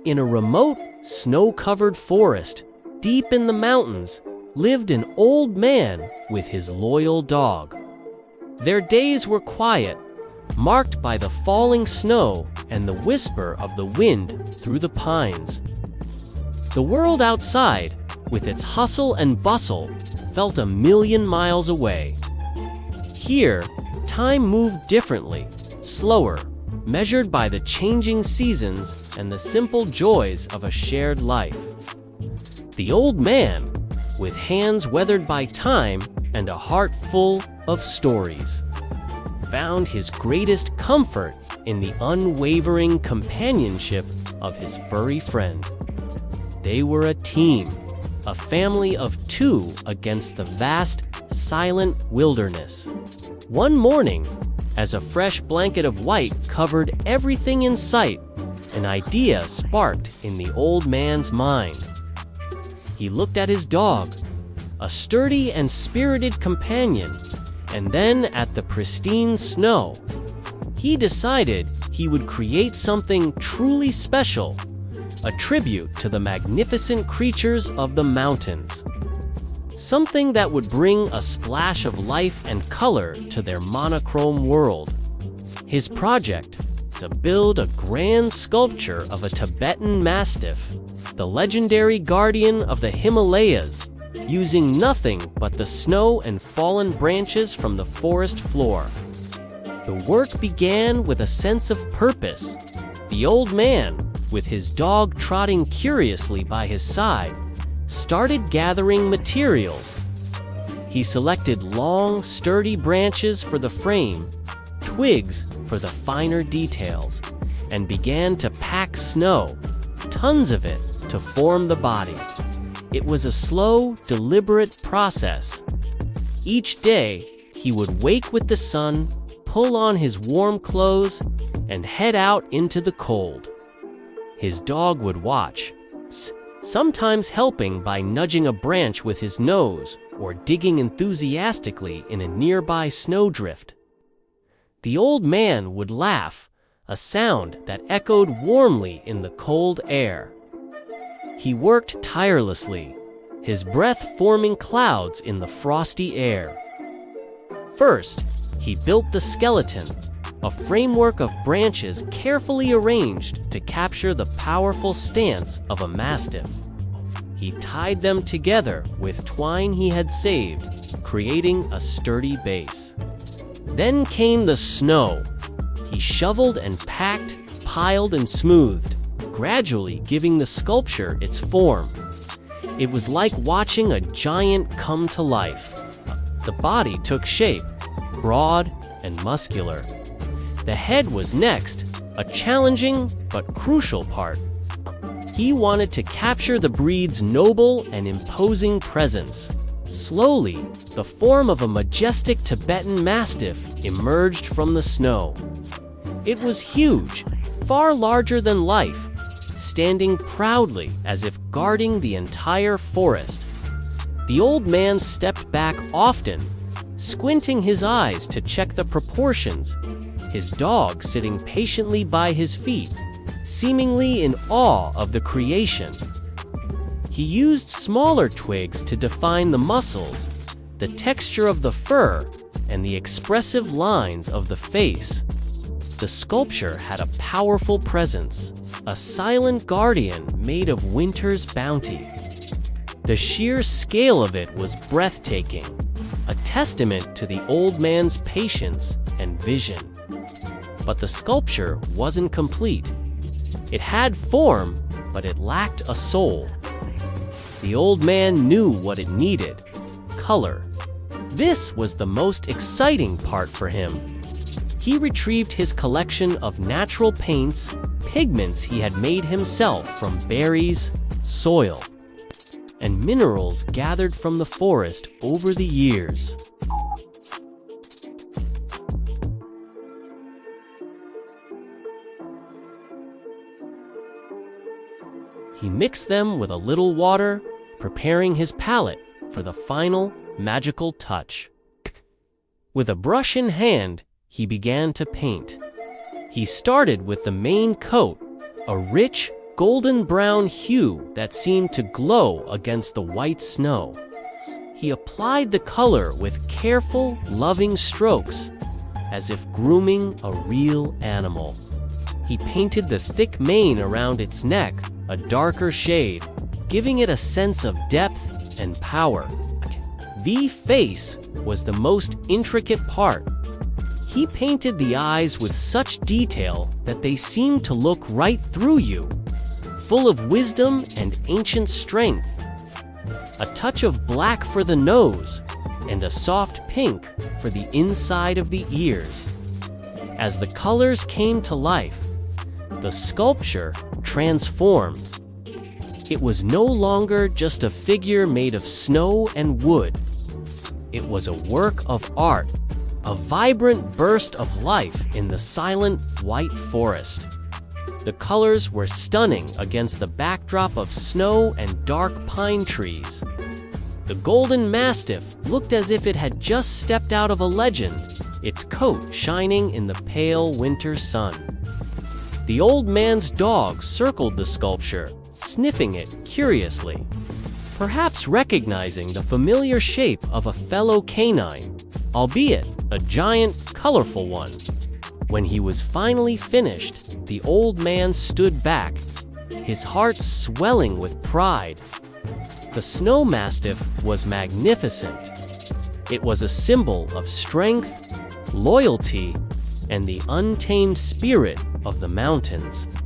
In a remote, snow-covered forest, deep in the mountains, lived an old man with his loyal dog. Their days were quiet, marked by the falling snow and the whisper of the wind through the pines. The world outside, with its hustle and bustle, felt a million miles away. Here, time moved differently, slower, measured by the changing seasons and the simple joys of a shared life. The old man, with hands weathered by time and a heart full of stories, found his greatest comfort in the unwavering companionship of his furry friend. They were a team, a family of two against the vast, silent wilderness. One morning, as a fresh blanket of white covered everything in sight, an idea sparked in the old man's mind. He looked at his dog, a sturdy and spirited companion, and then at the pristine snow. He decided he would create something truly special, a tribute to the magnificent creatures of the mountains. Something that would bring a splash of life and color to their monochrome world. His project: to build a grand sculpture of a Tibetan Mastiff, the legendary guardian of the Himalayas, using nothing but the snow and fallen branches from the forest floor. The work began with a sense of purpose. The old man, with his dog trotting curiously by his side, started gathering materials. He selected long, sturdy branches for the frame, twigs for the finer details, and began to pack snow, tons of it, to form the body. It was a slow, deliberate process. Each day, he would wake with the sun, pull on his warm clothes, and head out into the cold. His dog would watch, sometimes helping by nudging a branch with his nose or digging enthusiastically in a nearby snowdrift. The old man would laugh, a sound that echoed warmly in the cold air. He worked tirelessly, his breath forming clouds in the frosty air. First, he built the skeleton, a framework of branches carefully arranged to capture the powerful stance of a mastiff. He tied them together with twine he had saved, creating a sturdy base. Then came the snow. He shoveled and packed, piled and smoothed, gradually giving the sculpture its form. It was like watching a giant come to life. The body took shape, broad and muscular. The head was next, a challenging but crucial part. He wanted to capture the breed's noble and imposing presence. Slowly, the form of a majestic Tibetan Mastiff emerged from the snow. It was huge, far larger than life, standing proudly as if guarding the entire forest. The old man stepped back often, squinting his eyes to check the proportions, his dog sitting patiently by his feet, seemingly in awe of the creation. He used smaller twigs to define the muscles, the texture of the fur, and the expressive lines of the face. The sculpture had a powerful presence, a silent guardian made of winter's bounty. The sheer scale of it was breathtaking, a testament to the old man's patience and vision. But the sculpture wasn't complete. It had form, but it lacked a soul. The old man knew what it needed: color. This was the most exciting part for him. He retrieved his collection of natural paints, pigments he had made himself from berries, soil, and minerals gathered from the forest over the years. He mixed them with a little water, preparing his palette for the final magical touch. With a brush in hand, he began to paint. He started with the main coat, a rich, golden-brown hue that seemed to glow against the white snow. He applied the color with careful, loving strokes, as if grooming a real animal. He painted the thick mane around its neck a darker shade, giving it a sense of depth and power. The face was the most intricate part. He painted the eyes with such detail that they seemed to look right through you, full of wisdom and ancient strength. A touch of black for the nose, and a soft pink for the inside of the ears. As the colors came to life, the sculpture transformed. It was no longer just a figure made of snow and wood. It was a work of art, a vibrant burst of life in the silent white forest. The colors were stunning against the backdrop of snow and dark pine trees. The golden mastiff looked as if it had just stepped out of a legend, its coat shining in the pale winter sun. The old man's dog circled the sculpture, sniffing it curiously, perhaps recognizing the familiar shape of a fellow canine, albeit a giant, colorful one. When he was finally finished, the old man stood back, his heart swelling with pride. The snow mastiff was magnificent. It was a symbol of strength, loyalty, and the untamed spirit of the mountains.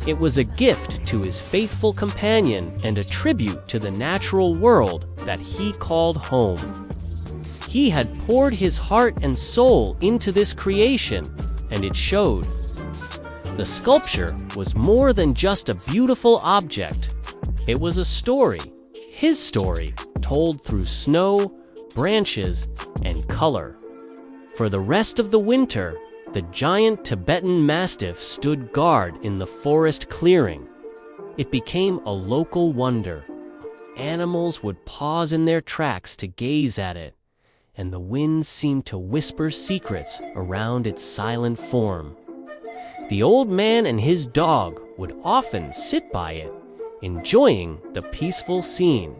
It was a gift to his faithful companion and a tribute to the natural world that he called home. He had poured his heart and soul into this creation, and it showed. The sculpture was more than just a beautiful object. It was a story, his story, told through snow, branches, and color. For the rest of the winter, the giant Tibetan Mastiff stood guard in the forest clearing. It became a local wonder. Animals would pause in their tracks to gaze at it, and the wind seemed to whisper secrets around its silent form. The old man and his dog would often sit by it, enjoying the peaceful scene.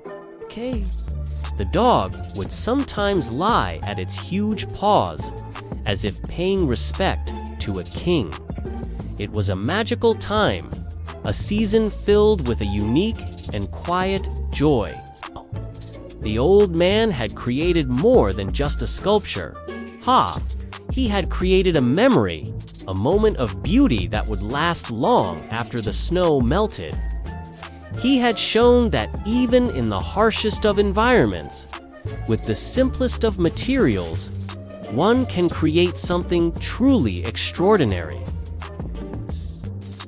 The dog would sometimes lie at its huge paws, as if paying respect to a king. It was a magical time, a season filled with a unique and quiet joy. The old man had created more than just a sculpture. He had created a memory, a moment of beauty that would last long after the snow melted. He had shown that even in the harshest of environments, with the simplest of materials, one can create something truly extraordinary.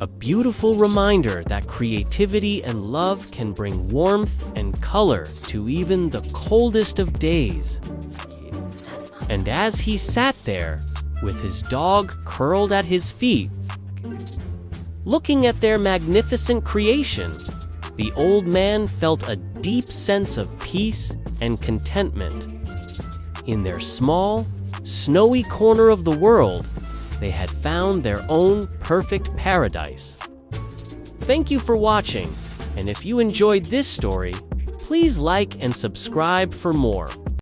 A beautiful reminder that creativity and love can bring warmth and color to even the coldest of days. And as he sat there, with his dog curled at his feet, looking at their magnificent creation, the old man felt a deep sense of peace and contentment. In their small, snowy corner of the world, they had found their own perfect paradise. Thank you for watching, and if you enjoyed this story, please like and subscribe for more.